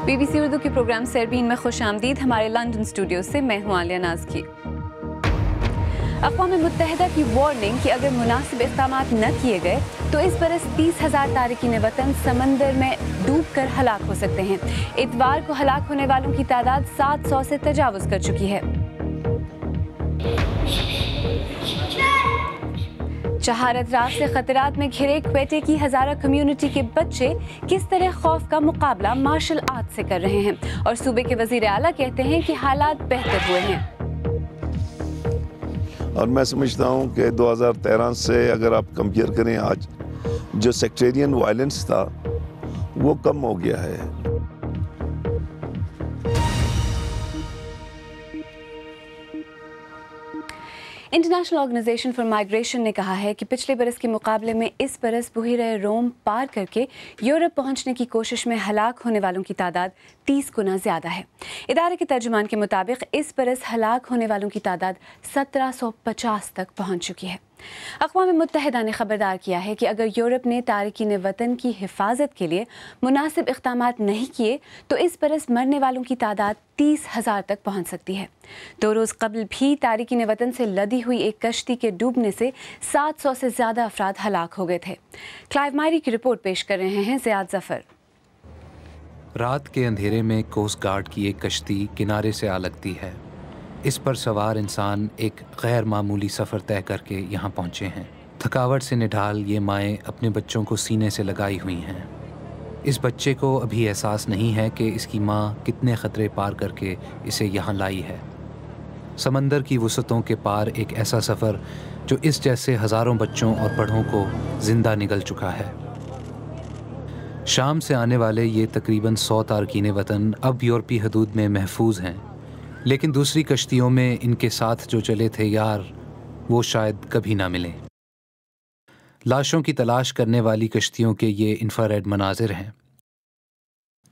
BBC Urdu کے programme سیربین میں خوش آمدید. ہمارے لندن اسٹوڈیو سے میں ہوں عالیہ ناز کی. اقوام متحدہ کی وارننگ کہ اگر مناسب اقدامات نہ کیے گئے تو اس برس 30,000 تارکین وطن سمندر میں ڈوب کر ہلاک ہو سکتے ہیں. اتوار کو ہلاک ہونے والوں کی تعداد 700 سے تجاوز کر چکی ہے. چہارت رات سے خطرات میں گھرے کویٹے کی ہزارہ کمیونٹی کے بچے کس طرح خوف کا مقابلہ مارشل آرٹ سے کر رہے ہیں اور صوبے کے وزیر اعلیٰ کہتے ہیں کہ حالات بہتر ہوئے ہیں. اور میں سمجھتا ہوں کہ 2013 سے اگر آپ کمپیئر کریں آج جو سیکٹیرین وائلنس تھا وہ کم ہو گیا ہے. انٹرنیشنل آرگنائزیشن فار مائیگریشن نے کہا ہے کہ پچھلے برس کے مقابلے میں اس برس بحیرہ روم پار کر کے یورپ پہنچنے کی کوشش میں ہلاک ہونے والوں کی تعداد 30 گنا زیادہ ہے. ادارے کے ترجمان کے مطابق اس برس ہلاک ہونے والوں کی تعداد 1750 تک پہنچ چکی ہے. اقوام متحدہ نے خبردار کیا ہے کہ اگر یورپ نے تارکین وطن کی حفاظت کے لیے مناسب اقدامات نہیں کیے تو اس برس مرنے والوں کی تعداد 30,000 تک پہنچ سکتی ہے. 2 روز قبل بھی تارکین وطن سے لدی ہوئی ایک کشتی کے ڈوبنے سے 700 سے زیادہ افراد ہلاک ہو گئے تھے. کلائیو مائری کی رپورٹ پیش کر رہے ہیں زیاد ظفر. رات کے اندھیرے میں کوسٹ گارڈ کی ایک کشتی کنارے سے آ لگتی ہے. اس پر سوار انسان ایک غیر معمولی سفر طے کر کے یہاں پہنچے ہیں. تھکاوٹ سے نڈھال یہ مائیں اپنے بچوں کو سینے سے لگائی ہوئی ہیں. اس بچے کو ابھی احساس نہیں ہے کہ اس کی ماں کتنے خطرے پار کر کے اسے یہاں لائی ہے. سمندر کی وسعتوں کے پار ایک ایسا سفر جو اس جیسے ہزاروں بچوں اور بڑھوں کو زندہ نگل چکا ہے. شام سے آنے والے یہ تقریباً 100 تارکین وطن اب یورپی حدود میں محفوظ ہیں، لیکن دوسری کشتیوں میں ان کے ساتھ جو چلے تھے یار وہ شاید کبھی نہ ملیں. لاشوں کی تلاش کرنے والی کشتیوں کے یہ انفراریڈ مناظر ہیں.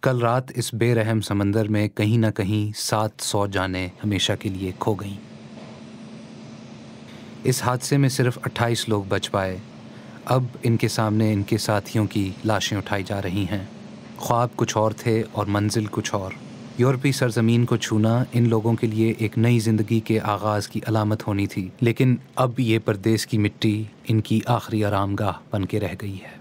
کل رات اس بے رحم سمندر میں کہیں نہ کہیں 700 جانیں ہمیشہ کے لیے کھو گئیں. اس حادثے میں صرف 28 لوگ بچ پائے. اب ان کے سامنے ان کے ساتھیوں کی لاشیں اٹھائی جا رہی ہیں. خواب کچھ اور تھے اور منزل کچھ اور. یورپی سرزمین کو چھونا ان لوگوں کے لیے ایک نئی زندگی کے آغاز کی علامت ہونی تھی، لیکن اب یہ پردیس کی مٹی ان کی آخری آرام گاہ بن کے رہ گئی ہے.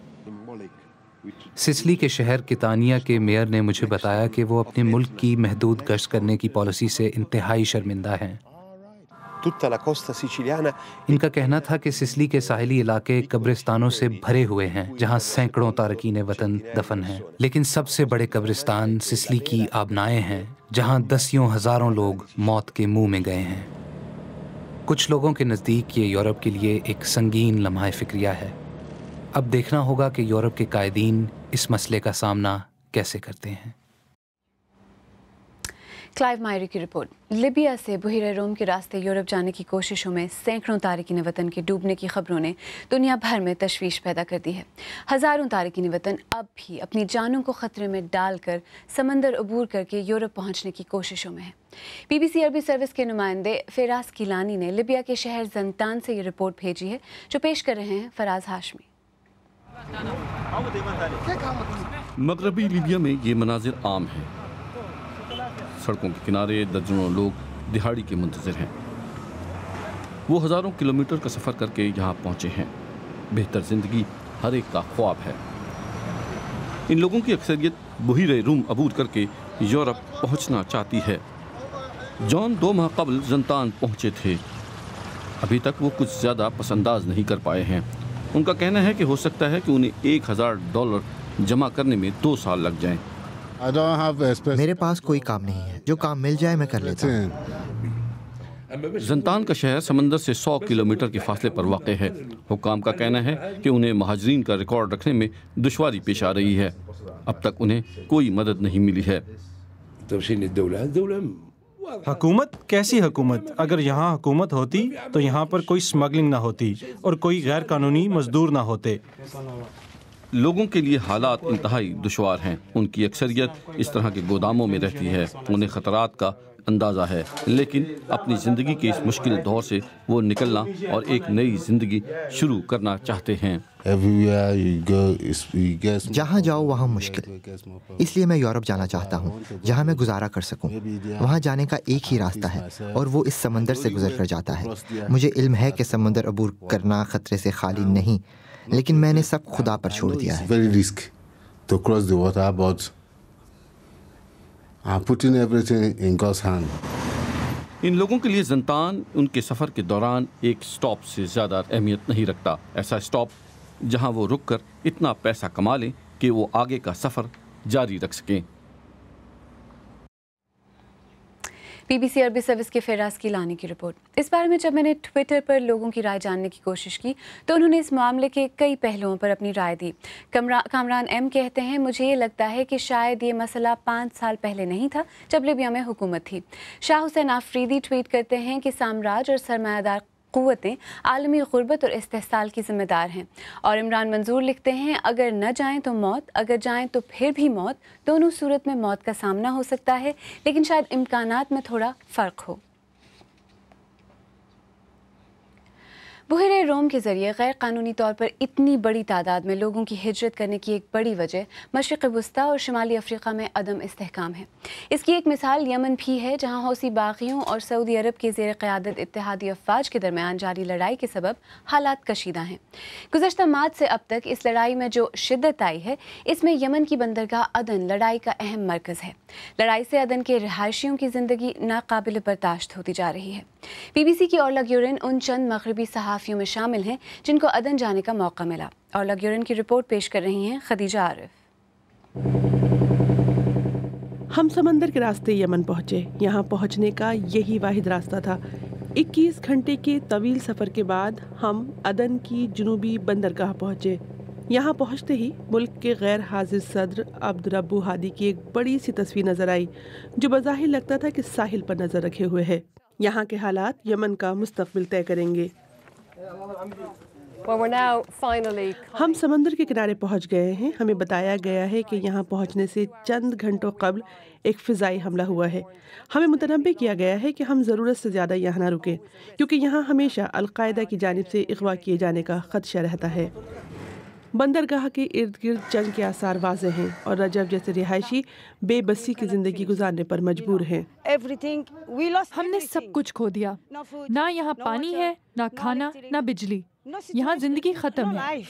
سسلی کے شہر کتانیا کے میئر نے مجھے بتایا کہ وہ اپنے ملک کی محدود گشت کرنے کی پالیسی سے انتہائی شرمندہ ہیں. ان کا کہنا تھا کہ سسلی کے ساحلی علاقے قبرستانوں سے بھرے ہوئے ہیں جہاں سینکڑوں تارکین وطن دفن ہیں، لیکن سب سے بڑے قبرستان سسلی کی آبنائیں ہیں جہاں دسیوں ہزاروں لوگ موت کے منہ میں گئے ہیں. کچھ لوگوں کے نزدیک یہ یورپ کے لیے ایک سنگین لمحہ فکریہ ہے. اب دیکھنا ہوگا کہ یورپ کے قائدین اس مسئلے کا سامنا کیسے کرتے ہیں. کلائیو مائری کی رپورٹ. لیبیا سے بحیرہ روم کے راستے یورپ جانے کی کوششوں میں سینکڑوں تارکین وطن کے ڈوبنے کی خبروں نے دنیا بھر میں تشویش پیدا کر دی ہے. ہزاروں تارکین وطن اب بھی اپنی جانوں کو خطرے میں ڈال کر سمندر عبور کر کے یورپ پہنچنے کی کوششوں میں ہیں. BBC عربی سروس کے نمائندے فراز کیلانی نے لیبیا کے شہر زنتان سے یہ رپورٹ بھیجی ہے جو پیش کر رہے ہیں فراز ہاشمی. مغربی لیبیا میں یہ مناظر عام ہیں. سڑکوں کے کنارے درجنوں لوگ دہاڑی کے منتظر ہیں. وہ ہزاروں کلومیٹر کا سفر کر کے یہاں پہنچے ہیں. بہتر زندگی ہر ایک کا خواب ہے. ان لوگوں کی اکثریت بحیرہ روم عبور کر کے یورپ پہنچنا چاہتی ہے. جان 2 ماہ قبل زنتان پہنچے تھے. ابھی تک وہ کچھ زیادہ پس انداز نہیں کر پائے ہیں. ان کا کہنا ہے کہ ہو سکتا ہے کہ انہیں $1,000 جمع کرنے میں 2 سال لگ جائیں. میرے پاس کوئی کام نہیں ہے، جو کام مل جائے میں کر لیتا ہوں. زنتان کا شہر سمندر سے 100 کلومیٹر کے فاصلے پر واقع ہے. حکام کا کہنا ہے کہ انہیں مہاجرین کا ریکارڈ رکھنے میں دشواری پیش آ رہی ہے. اب تک انہیں کوئی مدد نہیں ملی ہے. حکومت کیسی حکومت؟ اگر یہاں حکومت ہوتی تو یہاں پر کوئی سمگلنگ نہ ہوتی اور کوئی غیر قانونی مزدور نہ ہوتے. لوگوں کے لیے حالات انتہائی دشوار ہیں. ان کی اکثریت اس طرح کے گوداموں میں رہتی ہے. انہیں خطرات کا اندازہ ہے، لیکن اپنی زندگی کے اس مشکل دور سے وہ نکلنا اور ایک نئی زندگی شروع کرنا چاہتے ہیں۔ جہاں جاؤ وہاں مشکل، اس لیے میں یورپ جانا چاہتا ہوں جہاں میں گزارا کر سکوں۔ وہاں جانے کا ایک ہی راستہ ہے اور وہ اس سمندر سے گزر کر جاتا ہے۔ مجھے علم ہے کہ سمندر عبور کرنا خطرے سے خالی نہیں، لیکن میں نے سب خدا پر چھوڑ دیا ہے۔ ان لوگوں کے لیے زنتان ان کے سفر کے دوران ایک سٹاپ سے زیادہ اہمیت نہیں رکھتا، ایسا سٹاپ جہاں وہ رک کر اتنا پیسہ کما لیں کہ وہ آگے کا سفر جاری رکھ سکیں۔ BBC عربی سروس کے فیراز کیلانی کی رپورٹ۔ اس بارے میں جب میں نے ٹویٹر پر لوگوں کی رائے جاننے کی کوشش کی تو انہوں نے اس معاملے کے کئی پہلوؤں پر اپنی رائے دی۔ کامران ایم کہتے ہیں، مجھے یہ لگتا ہے کہ شاید یہ مسئلہ 5 سال پہلے نہیں تھا جب لیبیا میں حکومت تھی۔ شاہ حسین آفریدی ٹویٹ کرتے ہیں کہ سامراج اور سرمایہ دار قوتیں عالمی غربت اور استحصال کی ذمہ دار ہیں۔ اور عمران منظور لکھتے ہیں، اگر نہ جائیں تو موت، اگر جائیں تو پھر بھی موت، دونوں صورت میں موت کا سامنا ہو سکتا ہے، لیکن شاید امکانات میں تھوڑا فرق ہو۔ بحیرہ روم کے ذریعے غیر قانونی طور پر اتنی بڑی تعداد میں لوگوں کی ہجرت کرنے کی ایک بڑی وجہ مشرق وسطیٰ اور شمالی افریقہ میں عدم استحکام ہے۔ اس کی ایک مثال یمن بھی ہے، جہاں حوثی باغیوں اور سعودی عرب کے زیر قیادت اتحادی افواج کے درمیان جاری لڑائی کے سبب حالات کشیدہ ہیں۔ گزشتہ مارچ سے اب تک اس لڑائی میں جو شدت آئی ہے، اس میں یمن کی بندرگاہ عدن لڑائی کا اہم مرکز ہے۔ لڑائی سے عدن کے رہائشیوں کی زندگی ناقابل برداشت ہوتی جا رہی ہے۔ BBC کی اورلا گیورن ان چند مغربی صحافیوں میں شامل ہیں جن کو عدن جانے کا موقع ملا۔ اورلا گیورن کی رپورٹ پیش کر رہی ہیں خدیجہ عارف۔ ہم سمندر کے راستے یمن پہنچے۔ یہاں پہنچنے کا یہی واحد راستہ تھا۔ 21 گھنٹے کے طویل سفر کے بعد ہم عدن کی جنوبی بندرگاہ پہنچے۔ یہاں پہنچتے ہی ملک کے غیر حاضر صدر عبدالربو ہادی کی ایک بڑی سی تصویر نظر آئی، جو بظاہر لگتا تھا کہ ساحل پر نظر رکھے ہوئے ہے۔ یہاں کے حالات یمن کا مستقبل طے کریں گے۔ ہم سمندر کے کنارے پہنچ گئے ہیں۔ ہمیں بتایا گیا ہے کہ یہاں پہنچنے سے چند گھنٹوں قبل ایک فضائی حملہ ہوا ہے۔ ہمیں متنبہ کیا گیا ہے کہ ہم ضرورت سے زیادہ یہاں نہ رکیں، کیونکہ یہاں ہمیشہ القاعدہ کی جانب سے اغوا کیے جانے کا خدشہ رہتا ہے۔ بندرگاہ کے ارد گرد جنگ کے آثار واضح ہیں اور رجب جیسے رہائشی بے بسی کی زندگی گزارنے پر مجبور ہیں۔ ہم نے سب کچھ کھو دیا، نہ یہاں پانی ہے، نہ کھانا، نہ بجلی۔ یہاں زندگی ختم ہے۔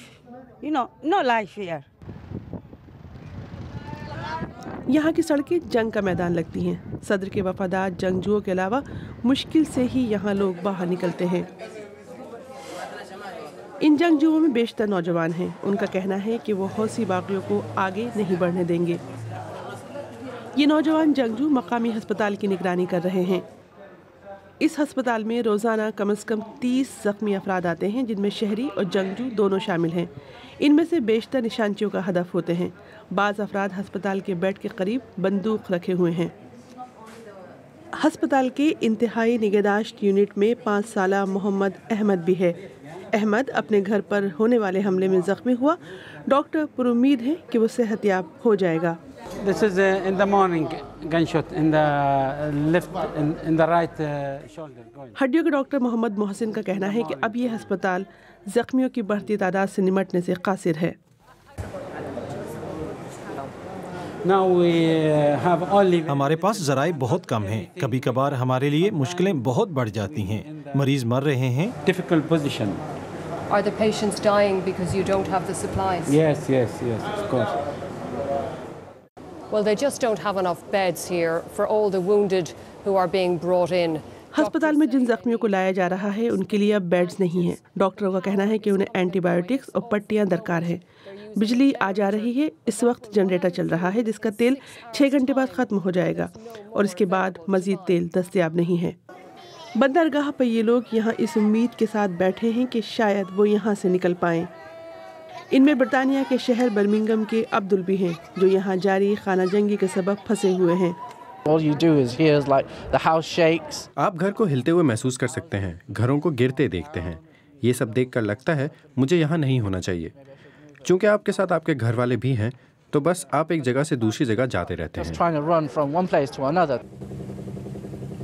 یہاں کی سڑکیں جنگ کا میدان لگتی ہیں۔ صدر کے وفادار جنگجوؤں کے علاوہ مشکل سے ہی یہاں لوگ باہر نکلتے ہیں۔ ان جنگجوؤں میں بیشتر نوجوان ہیں۔ ان کا کہنا ہے کہ وہ حوثی باغیوں کو آگے نہیں بڑھنے دیں گے۔ یہ نوجوان جنگجو مقامی ہسپتال کی نگرانی کر رہے ہیں۔ اس ہسپتال میں روزانہ کم از کم 30 زخمی افراد آتے ہیں، جن میں شہری اور جنگجو دونوں شامل ہیں۔ ان میں سے بیشتر نشانچیوں کا ہدف ہوتے ہیں۔ بعض افراد ہسپتال کے بیڈ کے قریب بندوق رکھے ہوئے ہیں۔ ہسپتال کے انتہائی نگہداشت یونٹ میں 5 سالہ محمد احمد بھی ہے۔ احمد اپنے گھر پر ہونے والے حملے میں زخمی ہوا۔ ڈاکٹر پر امید ہے کہ وہ صحت یاب ہو جائے گا۔ This is in the morning gunshot in the left in the right shoulder going. ہڈیوں کے ڈاکٹر محمد محسن کا کہنا ہے کہ اب یہ ہسپتال زخمیوں کی بڑھتی تعداد سے نمٹنے سے قاصر ہے۔ Now we have only ہمارے پاس ذرائع بہت کم ہیں۔ کبھی کبھار ہمارے لیے مشکلیں بہت بڑھ جاتی ہیں۔ مریض مر رہے ہیں۔ difficult position. Are the patients dying because you don't have the supplies? Yes, of course. Well, they just don't have enough beds here for all the wounded who are being brought in. ہسپتال میں جن زخمیوں کو لایا جا رہا ہے ان کے لیے اب بیڈز نہیں ہیں۔ ڈاکٹروں کا کہنا ہے کہ انہیں اینٹی بایوٹکس اور پٹیاں درکار ہیں۔ بجلی آ جا رہی ہے۔ اس وقت جنریٹر چل رہا ہے جس کا تیل 6 گھنٹے بعد ختم ہو جائے گا اور اس کے بعد مزید تیل دستیاب نہیں ہے۔ بندرگاہ پر یہ لوگ یہاں اس امید کے ساتھ بیٹھے ہیں کہ شاید وہ یہاں سے نکل پائیں۔ ان میں برطانیہ کے شہر برمنگم کے عبدل بھی ہیں، جو یہاں جاری خانہ جنگی کے سبب پھنسے ہوئے ہیں۔ آپ گھر کو ہلتے ہوئے محسوس کر سکتے ہیں، گھروں کو گرتے دیکھتے ہیں۔ یہ سب دیکھ کر لگتا ہے مجھے یہاں نہیں ہونا چاہیے۔ چونکہ آپ کے ساتھ آپ کے گھر والے بھی ہیں تو بس آپ ایک جگہ سے دوسری جگہ جاتے رہتے ہیں۔